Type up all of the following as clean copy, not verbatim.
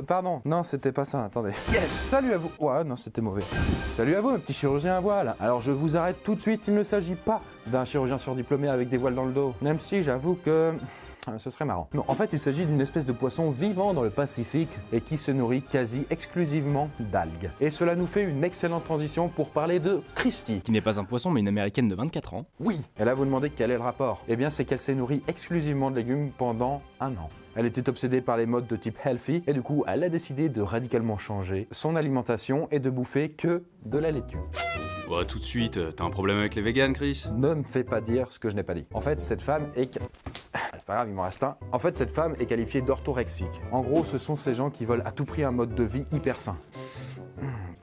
Pardon, non, c'était pas ça, attendez. Yes, salut à vous. Ouais, non, c'était mauvais. Salut à vous, mes petits chirurgiens à voile. Alors, je vous arrête tout de suite, il ne s'agit pas d'un chirurgien surdiplômé avec des voiles dans le dos. Même si, j'avoue que... ce serait marrant. Non, en fait, il s'agit d'une espèce de poisson vivant dans le Pacifique et qui se nourrit quasi exclusivement d'algues. Et cela nous fait une excellente transition pour parler de Christy. Qui n'est pas un poisson mais une américaine de 24 ans. Oui. Et là, vous demandez quel est le rapport. Eh bien, c'est qu'elle s'est nourrie exclusivement de légumes pendant un an. Elle était obsédée par les modes de type healthy et du coup, elle a décidé de radicalement changer son alimentation et de bouffer que de la laitue. Ouais, tout de suite, t'as un problème avec les véganes, Chris? Ne me fais pas dire ce que je n'ai pas dit. En fait, cette femme est... C'est pas grave, il m'en reste un. En fait, cette femme est qualifiée d'orthorexique. En gros, ce sont ces gens qui veulent à tout prix un mode de vie hyper sain.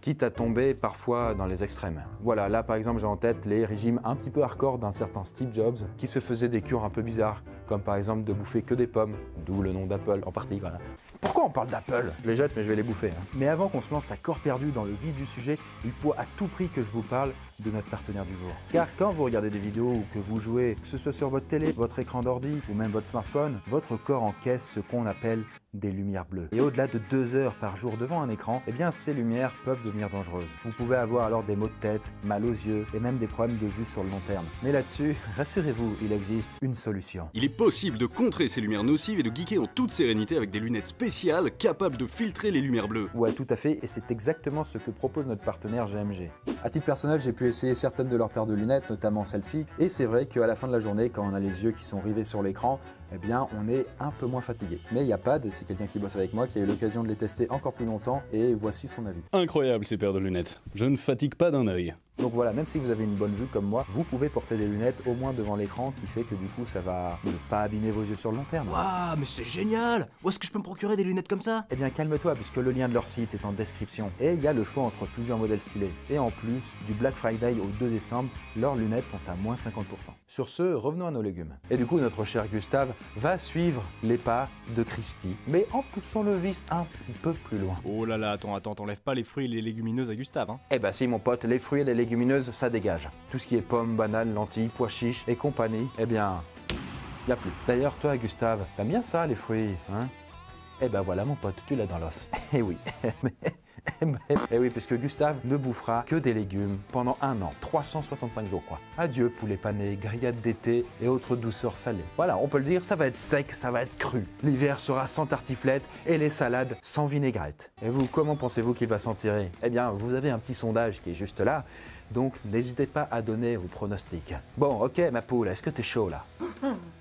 Quitte à tomber parfois dans les extrêmes. Voilà, là par exemple j'ai en tête les régimes un petit peu hardcore d'un certain Steve Jobs qui se faisait des cures un peu bizarres, comme par exemple de bouffer que des pommes, d'où le nom d'Apple en partie, voilà. Pourquoi on parle d'Apple? Je les jette mais je vais les bouffer. Mais avant qu'on se lance à corps perdu dans le vif du sujet, il faut à tout prix que je vous parle de notre partenaire du jour. Car quand vous regardez des vidéos ou que vous jouez, que ce soit sur votre télé, votre écran d'ordi ou même votre smartphone, votre corps encaisse ce qu'on appelle des lumières bleues. Et au-delà de 2 heures par jour devant un écran, eh bien ces lumières peuvent devenir dangereuses. Vous pouvez avoir alors des maux de tête, mal aux yeux et même des problèmes de vue sur le long terme. Mais là-dessus, rassurez-vous, il existe une solution. Il est possible de contrer ces lumières nocives et de geeker en toute sérénité avec des lunettes spéciales capables de filtrer les lumières bleues. Ouais, tout à fait, et c'est exactement ce que propose notre partenaire GMG. À titre personnel, j'ai pu essayer certaines de leurs paires de lunettes, notamment celle-ci, et c'est vrai qu'à la fin de la journée, quand on a les yeux qui sont rivés sur l'écran, eh bien on est un peu moins fatigué. Mais il y a Pad, c'est quelqu'un qui bosse avec moi, qui a eu l'occasion de les tester encore plus longtemps, et voici son avis. Incroyable ces paires de lunettes. Je ne fatigue pas d'un œil. Donc voilà, même si vous avez une bonne vue comme moi, vous pouvez porter des lunettes au moins devant l'écran, qui fait que du coup ça va ne pas abîmer vos yeux sur le long terme. Waouh, mais c'est génial! Où est-ce que je peux me procurer des lunettes comme ça? Eh bien calme-toi, puisque le lien de leur site est en description. Et il y a le choix entre plusieurs modèles stylés. Et en plus, du Black Friday au 2 décembre, leurs lunettes sont à moins 50%. Sur ce, revenons à nos légumes. Et du coup, notre cher Gustave va suivre les pas de Christy, mais en poussant le vice un petit peu plus loin. Oh là là, attends, t'enlèves pas les fruits et les légumineuses à Gustave, hein. Eh ben si mon pote, les fruits et les légumineuses, ça dégage. Tout ce qui est pommes, bananes, lentilles, pois chiches et compagnie, eh bien, y a plus. D'ailleurs, toi Gustave, t'aimes bien ça les fruits, hein? Eh ben voilà mon pote, tu l'as dans l'os. Eh oui. Eh oui, parce que Gustave ne bouffera que des légumes pendant un an, 365 jours quoi. Adieu poulet pané, grillade d'été et autres douceurs salées. Voilà, on peut le dire, ça va être sec, ça va être cru. L'hiver sera sans tartiflette et les salades sans vinaigrette. Et vous, comment pensez-vous qu'il va s'en tirer? Eh bien, vous avez un petit sondage qui est juste là, donc n'hésitez pas à donner vos pronostics. Bon, ok ma poule, est-ce que t'es chaud là?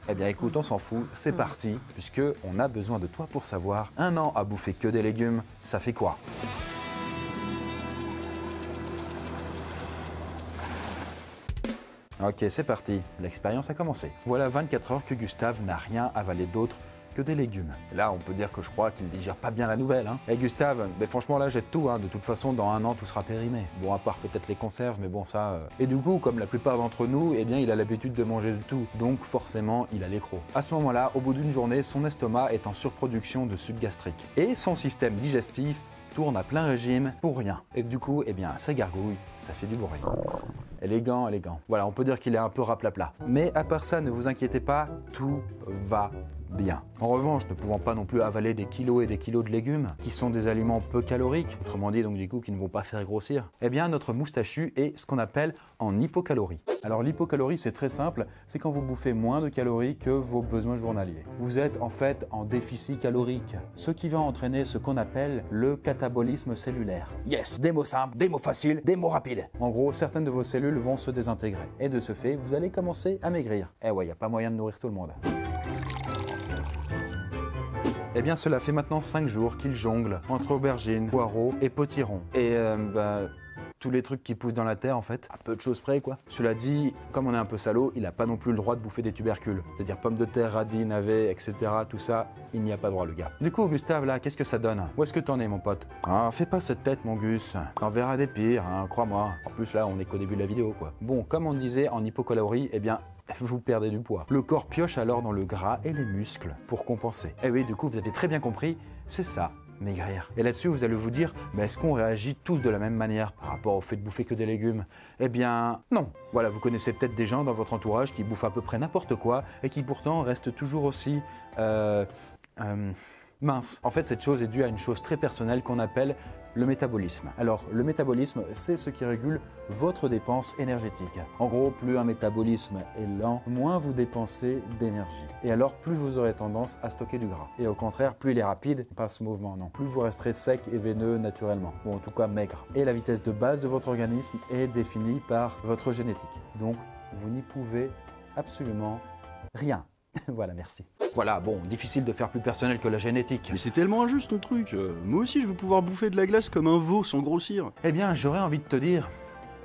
Eh bien écoute, on s'en fout, c'est parti, puisque on a besoin de toi pour savoir, un an à bouffer que des légumes, ça fait quoi? Ok, c'est parti, l'expérience a commencé. Voilà 24 heures que Gustave n'a rien avalé d'autre que des légumes. Là, on peut dire que je crois qu'il ne digère pas bien la nouvelle. Hein. Et Gustave, mais franchement là, jette tout. Hein. De toute façon, dans un an, tout sera périmé. Bon, à part peut-être les conserves, mais bon, ça... Et du coup, comme la plupart d'entre nous, eh bien, il a l'habitude de manger de tout. Donc, forcément, il a l'écroc. À ce moment-là, au bout d'une journée, son estomac est en surproduction de sucre gastrique. Et son système digestif tourne à plein régime pour rien. Et du coup, eh bien, ça gargouille, ça fait du bruit. Élégant, élégant. Voilà, on peut dire qu'il est un peu raplapla. Mais à part ça, ne vous inquiétez pas, tout va bien. En revanche, ne pouvant pas non plus avaler des kilos et des kilos de légumes, qui sont des aliments peu caloriques, autrement dit donc du coup qui ne vont pas faire grossir, eh bien notre moustachu est ce qu'on appelle en hypocalorie. Alors l'hypocalorie c'est très simple, c'est quand vous bouffez moins de calories que vos besoins journaliers. Vous êtes en fait en déficit calorique, ce qui va entraîner ce qu'on appelle le catabolisme cellulaire. Yes, des mots simples, des mots faciles, des mots rapides. En gros, certaines de vos cellules vont se désintégrer. Et de ce fait, vous allez commencer à maigrir. Eh ouais, il n'y a pas moyen de nourrir tout le monde. Eh bien, cela fait maintenant 5 jours qu'il jongle entre aubergines, poireaux et potirons. Et tous les trucs qui poussent dans la terre en fait, à peu de choses près quoi. Cela dit, comme on est un peu salaud, il n'a pas non plus le droit de bouffer des tubercules. C'est-à-dire pommes de terre, radis, navets, etc. Tout ça, il n'y a pas droit le gars. Du coup, Gustave là, qu'est-ce que ça donne? Où est-ce que t'en es mon pote? Ah, fais pas cette tête mon Gus, t'en verras des pires, hein, crois-moi. En plus là, on est qu'au début de la vidéo quoi. Bon, comme on disait en hypocalorie, eh bien, vous perdez du poids. Le corps pioche alors dans le gras et les muscles pour compenser. Et oui, du coup, vous avez très bien compris, c'est ça, maigrir. Et là-dessus, vous allez vous dire, mais est-ce qu'on réagit tous de la même manière par rapport au fait de bouffer que des légumes? Eh bien, non. Voilà, vous connaissez peut-être des gens dans votre entourage qui bouffent à peu près n'importe quoi et qui pourtant restent toujours aussi... Mince. En fait, cette chose est due à une chose très personnelle qu'on appelle le métabolisme. Alors, le métabolisme, c'est ce qui régule votre dépense énergétique. En gros, plus un métabolisme est lent, moins vous dépensez d'énergie. Et alors, plus vous aurez tendance à stocker du gras. Et au contraire, plus il est rapide, pas ce mouvement, non. Plus vous resterez sec et veineux naturellement. Ou en tout cas maigre. Et la vitesse de base de votre organisme est définie par votre génétique. Donc, vous n'y pouvez absolument rien. Voilà, merci. Voilà, bon, difficile de faire plus personnel que la génétique. Mais c'est tellement injuste ton truc. Moi aussi je veux pouvoir bouffer de la glace comme un veau sans grossir. Eh bien, j'aurais envie de te dire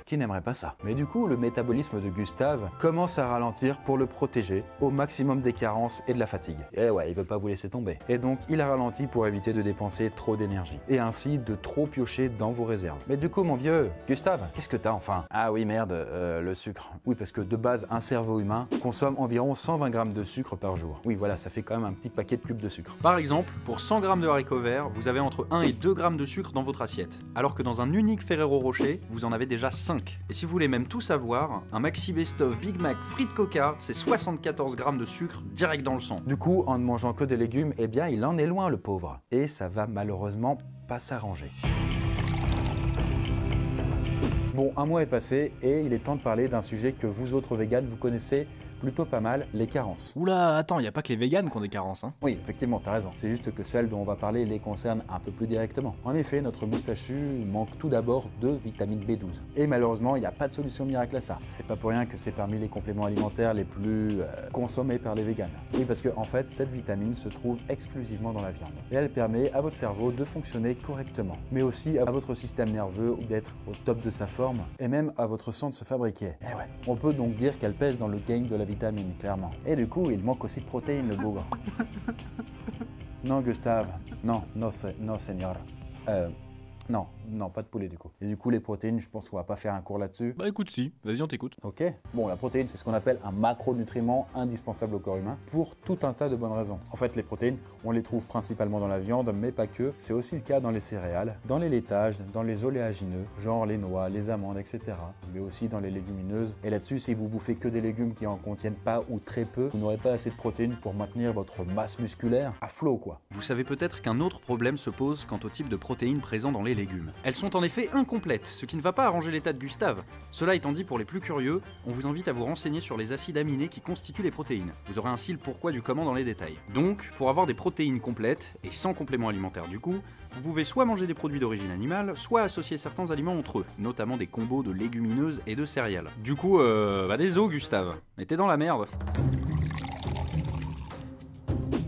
qui n'aimerait pas ça. Mais du coup, le métabolisme de Gustave commence à ralentir pour le protéger au maximum des carences et de la fatigue. Et ouais, il veut pas vous laisser tomber. Et donc, il a ralenti pour éviter de dépenser trop d'énergie. Et ainsi, de trop piocher dans vos réserves. Mais du coup, mon vieux, Gustave, qu'est-ce que t'as enfin? Ah oui, merde, le sucre. Oui, parce que de base, un cerveau humain consomme environ 120 grammes de sucre par jour. Oui, voilà, ça fait quand même un petit paquet de cubes de sucre. Par exemple, pour 100 g de haricots verts, vous avez entre 1 et 2 g de sucre dans votre assiette. Alors que dans un unique Ferrero Rocher, vous en avez déjà 5. Et si vous voulez même tout savoir, un Maxi Best-of Big Mac frites Coca, c'est 74 g de sucre direct dans le sang. Du coup, en ne mangeant que des légumes, eh bien, il en est loin le pauvre. Et ça va malheureusement pas s'arranger. Bon, un mois est passé et il est temps de parler d'un sujet que vous autres véganes, vous connaissez plutôt pas mal, les carences. Oula, attends, y a pas que les véganes qui ont des carences, hein. Oui, effectivement, t'as raison. C'est juste que celles dont on va parler les concernent un peu plus directement. En effet, notre moustachu manque tout d'abord de vitamine B12. Et malheureusement, il n'y a pas de solution miracle à ça. C'est pas pour rien que c'est parmi les compléments alimentaires les plus consommés par les véganes. Oui, parce que en fait, cette vitamine se trouve exclusivement dans la viande. Et elle permet à votre cerveau de fonctionner correctement. Mais aussi à votre système nerveux d'être au top de sa forme. Et même à votre sang de se fabriquer. Eh ouais. On peut donc dire qu'elle pèse dans le game de la vitamine, clairement. Et du coup, il manque aussi de protéines, le bougre. Non, Gustave. Non, non, seigneur. Non, pas de poulet du coup. Et du coup, les protéines, je pense qu'on va pas faire un cours là-dessus. Bah écoute si, vas-y on t'écoute. Ok. Bon, la protéine, c'est ce qu'on appelle un macronutriment indispensable au corps humain pour tout un tas de bonnes raisons. En fait, les protéines, on les trouve principalement dans la viande, mais pas que. C'est aussi le cas dans les céréales, dans les laitages, dans les oléagineux, genre les noix, les amandes, etc. Mais aussi dans les légumineuses. Et là-dessus, si vous bouffez que des légumes qui en contiennent pas ou très peu, vous n'aurez pas assez de protéines pour maintenir votre masse musculaire à flot, quoi. Vous savez peut-être qu'un autre problème se pose quant au type de protéines présents dans les légumes. Elles sont en effet incomplètes, ce qui ne va pas arranger l'état de Gustave. Cela étant dit, pour les plus curieux, on vous invite à vous renseigner sur les acides aminés qui constituent les protéines. Vous aurez ainsi le pourquoi du comment dans les détails. Donc, pour avoir des protéines complètes, et sans complément alimentaire du coup, vous pouvez soit manger des produits d'origine animale, soit associer certains aliments entre eux, notamment des combos de légumineuses et de céréales. Du coup, désolé Gustave, mais t'es dans la merde.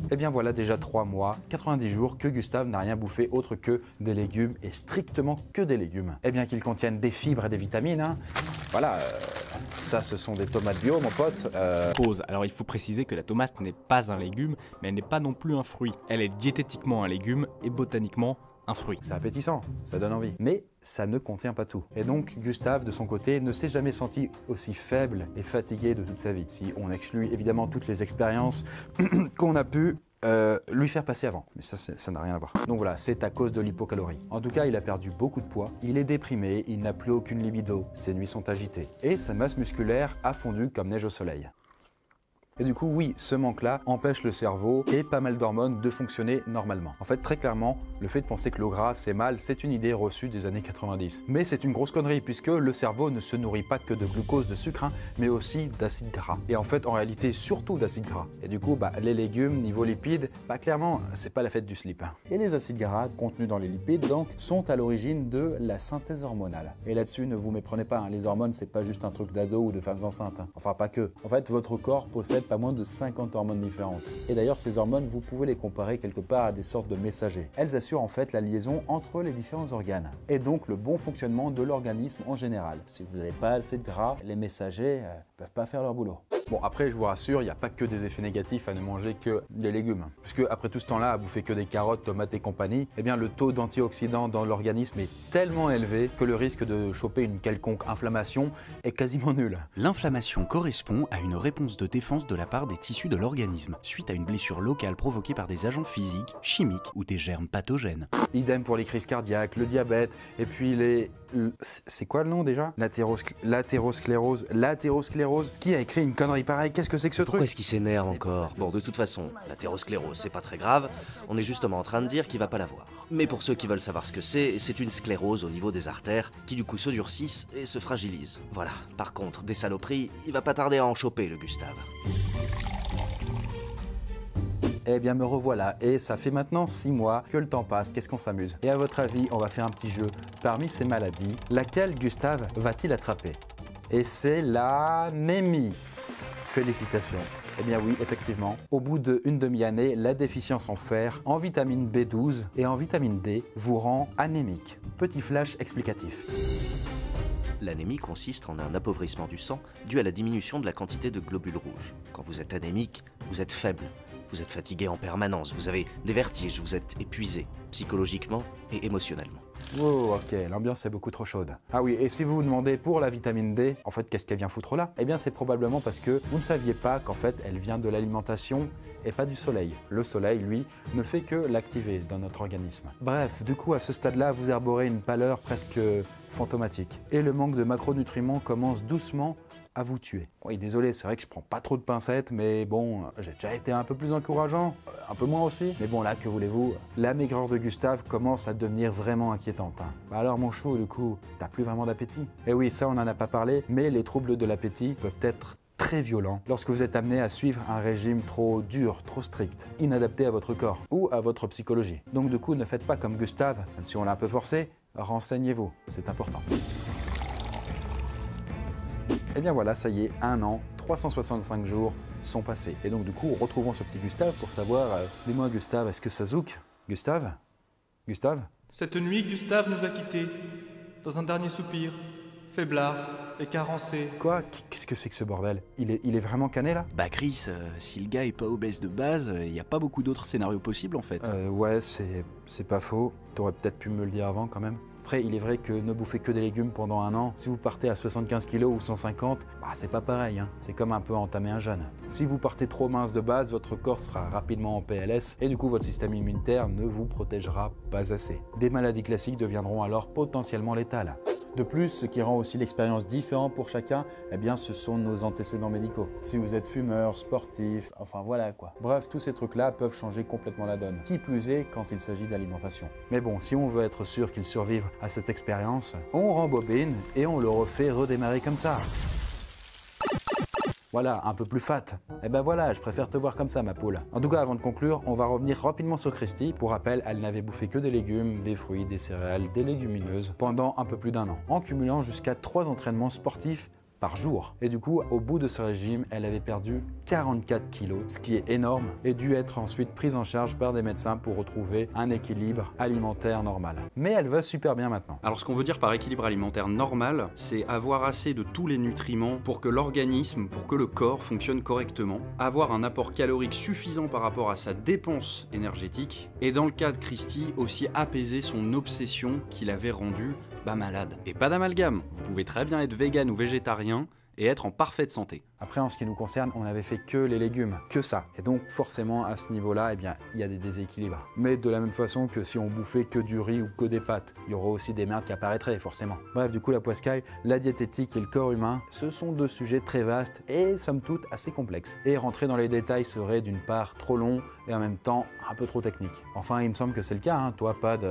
Et bien voilà déjà 3 mois, 90 jours que Gustave n'a rien bouffé autre que des légumes et strictement que des légumes. Et bien qu'ils contiennent des fibres et des vitamines, hein. Voilà, ça ce sont des tomates bio mon pote. Pause, alors il faut préciser que la tomate n'est pas un légume, mais elle n'est pas non plus un fruit. Elle est diététiquement un légume et botaniquement un fruit. C'est appétissant, ça donne envie. Mais ça ne contient pas tout. Et donc Gustave, de son côté, ne s'est jamais senti aussi faible et fatigué de toute sa vie. Si on exclut évidemment toutes les expériences qu'on a pu lui faire passer avant. Mais ça n'a rien à voir. Donc voilà, c'est à cause de l'hypocalorie. En tout cas, il a perdu beaucoup de poids, il est déprimé, il n'a plus aucune libido, ses nuits sont agitées. Et sa masse musculaire a fondu comme neige au soleil. Et du coup, oui, ce manque-là empêche le cerveau et pas mal d'hormones de fonctionner normalement. En fait, très clairement, le fait de penser que l'eau grasse c'est mal, c'est une idée reçue des années 90. Mais c'est une grosse connerie puisque le cerveau ne se nourrit pas que de glucose, de sucre, hein, mais aussi d'acides gras. Et en fait, en réalité, surtout d'acides gras. Et du coup, les légumes, niveau lipides, clairement, c'est pas la fête du slip. Hein. Et les acides gras contenus dans les lipides, donc, sont à l'origine de la synthèse hormonale. Et là-dessus, ne vous méprenez pas, hein, les hormones, c'est pas juste un truc d'ado ou de femmes enceintes. Hein. Enfin, pas que. En fait, votre corps possède pas moins de 50 hormones différentes. Et d'ailleurs, ces hormones, vous pouvez les comparer quelque part à des sortes de messagers. Elles assurent en fait la liaison entre les différents organes et donc le bon fonctionnement de l'organisme en général. Si vous n'avez pas assez de gras, les messagers peuvent pas faire leur boulot. Bon, après, je vous rassure, il n'y a pas que des effets négatifs à ne manger que des légumes. Puisque après tout ce temps-là, à bouffer que des carottes, tomates et compagnie, eh bien le taux d'antioxydants dans l'organisme est tellement élevé que le risque de choper une quelconque inflammation est quasiment nul. L'inflammation correspond à une réponse de défense de la part des tissus de l'organisme, suite à une blessure locale provoquée par des agents physiques, chimiques ou des germes pathogènes. Idem pour les crises cardiaques, le diabète, et puis c'est quoi le nom déjà? L'athérosclérose. Qui a écrit une connerie conneries pareilles, qu'est-ce que c'est que ce Pourquoi truc? est-ce qu'il s'énerve encore? Bon, de toute façon, l'athérosclérose, c'est pas très grave. On est justement en train de dire qu'il va pas l'avoir. Mais pour ceux qui veulent savoir ce que c'est une sclérose au niveau des artères qui du coup se durcissent et se fragilisent. Voilà. Par contre, des saloperies, il va pas tarder à en choper, le Gustave. Eh bien me revoilà, et ça fait maintenant 6 mois que le temps passe, qu'est-ce qu'on s'amuse. Et à votre avis, on va faire un petit jeu. Parmi ces maladies, laquelle Gustave va-t-il attraper? Et c'est l'anémie. Félicitations. Eh bien oui, effectivement, au bout d'une demi-année, la déficience en fer, en vitamine B12 et en vitamine D vous rend anémique. Petit flash explicatif. L'anémie consiste en un appauvrissement du sang dû à la diminution de la quantité de globules rouges. Quand vous êtes anémique, vous êtes faible, vous êtes fatigué en permanence, vous avez des vertiges, vous êtes épuisé, psychologiquement et émotionnellement. Oh, ok, l'ambiance est beaucoup trop chaude. Ah oui, et si vous vous demandez pour la vitamine D, en fait, qu'est-ce qu'elle vient foutre là? Eh bien, c'est probablement parce que vous ne saviez pas qu'en fait, elle vient de l'alimentation et pas du soleil. Le soleil, lui, ne fait que l'activer dans notre organisme. Bref, du coup, à ce stade-là, vous arborez une pâleur presque fantomatique. Et le manque de macronutriments commence doucement à vous tuer. Oui, désolé, c'est vrai que je prends pas trop de pincettes, mais bon, j'ai déjà été un peu plus encourageant, un peu moins aussi. Mais bon, là, que voulez-vous, la maigreur de Gustave commence à devenir vraiment inquiétante. Bah alors, mon chou, du coup, t'as plus vraiment d'appétit? Et oui, ça, on n'en a pas parlé, mais les troubles de l'appétit peuvent être très violents lorsque vous êtes amené à suivre un régime trop dur, trop strict, inadapté à votre corps ou à votre psychologie. Donc, du coup, ne faites pas comme Gustave, même si on l'a un peu forcé, renseignez-vous, c'est important. Et bien voilà, ça y est, 1 an, 365 jours sont passés. Et donc du coup, retrouvons ce petit Gustave pour savoir, dis-moi Gustave, est-ce que ça zouk? Gustave? Gustave? Cette nuit, Gustave nous a quittés, dans un dernier soupir, faiblard et carencé. Quoi? Qu'est-ce que c'est que ce bordel? Il est vraiment cané là? Bah Chris, si le gars est pas obèse de base, il n'y a pas beaucoup d'autres scénarios possibles en fait. Ouais, c'est pas faux. T'aurais peut-être pu me le dire avant quand même. Après, il est vrai que ne bouffer que des légumes pendant 1 an, si vous partez à 75 kg ou 150, bah, c'est pas pareil, hein. C'est comme un peu entamer un jeûne. Si vous partez trop mince de base, votre corps sera rapidement en PLS et du coup votre système immunitaire ne vous protégera pas assez. Des maladies classiques deviendront alors potentiellement létales. De plus, ce qui rend aussi l'expérience différente pour chacun, eh bien, ce sont nos antécédents médicaux. Si vous êtes fumeur, sportif, enfin voilà quoi. Bref, tous ces trucs-là peuvent changer complètement la donne. Qui plus est quand il s'agit d'alimentation. Mais bon, si on veut être sûr qu'il survive à cette expérience, on rembobine et on le refait redémarrer comme ça. Voilà, un peu plus fat. Eh ben voilà, je préfère te voir comme ça, ma poule. En tout cas, avant de conclure, on va revenir rapidement sur Christy. Pour rappel, elle n'avait bouffé que des légumes, des fruits, des céréales, des légumineuses pendant un peu plus d'1 an, en cumulant jusqu'à 3 entraînements sportifs par jour. Et du coup, au bout de ce régime, elle avait perdu 44 kilos, ce qui est énorme, et dû être ensuite prise en charge par des médecins pour retrouver un équilibre alimentaire normal. Mais elle va super bien maintenant. Alors ce qu'on veut dire par équilibre alimentaire normal, c'est avoir assez de tous les nutriments pour que l'organisme, pour que le corps fonctionne correctement, avoir un apport calorique suffisant par rapport à sa dépense énergétique, et dans le cas de Christy, aussi apaiser son obsession qui l'avait rendue malade. Et pas d'amalgame, vous pouvez très bien être vegan ou végétarien et être en parfaite santé. Après, en ce qui nous concerne, on n'avait fait que les légumes, que ça. Et donc, forcément, à ce niveau-là, eh bien, il y a des déséquilibres. Mais de la même façon que si on bouffait que du riz ou que des pâtes, il y aura aussi des merdes qui apparaîtraient, forcément. Bref, du coup, la poiscaille, la diététique et le corps humain, ce sont 2 sujets très vastes et, somme toute, assez complexes. Et rentrer dans les détails serait d'une part trop long et en même temps un peu trop technique. Enfin, il me semble que c'est le cas, hein. Toi, Pad,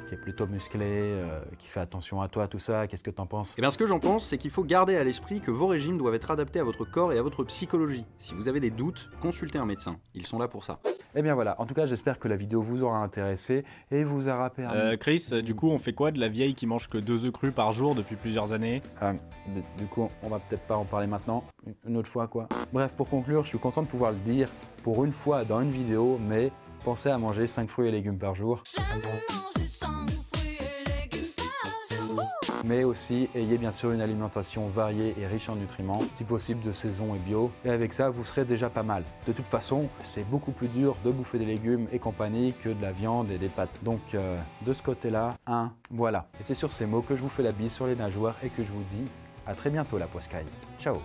qui est plutôt musclé, qui fait attention à toi, tout ça, qu'est-ce que t'en penses? Eh bien, ce que j'en pense, c'est qu'il faut garder à l'esprit que vos régimes doivent être adaptés à votre corps et à votre psychologie. Si vous avez des doutes, consultez un médecin. Ils sont là pour ça. Eh bien voilà, en tout cas, j'espère que la vidéo vous aura intéressé et vous aura permis... Chris, du coup, on fait quoi de la vieille qui mange que 2 œufs crus par jour depuis plusieurs années? Du coup, on va peut-être pas en parler maintenant, une autre fois quoi. Bref, pour conclure, je suis content de pouvoir le dire pour une fois dans une vidéo, mais pensez à manger 5 fruits et légumes par jour. Mais aussi, ayez bien sûr une alimentation variée et riche en nutriments, si possible de saison et bio. Et avec ça, vous serez déjà pas mal. De toute façon, c'est beaucoup plus dur de bouffer des légumes et compagnie que de la viande et des pâtes. Donc, de ce côté-là, voilà. Et c'est sur ces mots que je vous fais la bise sur les nageoires et que je vous dis à très bientôt la poiscaille. Ciao!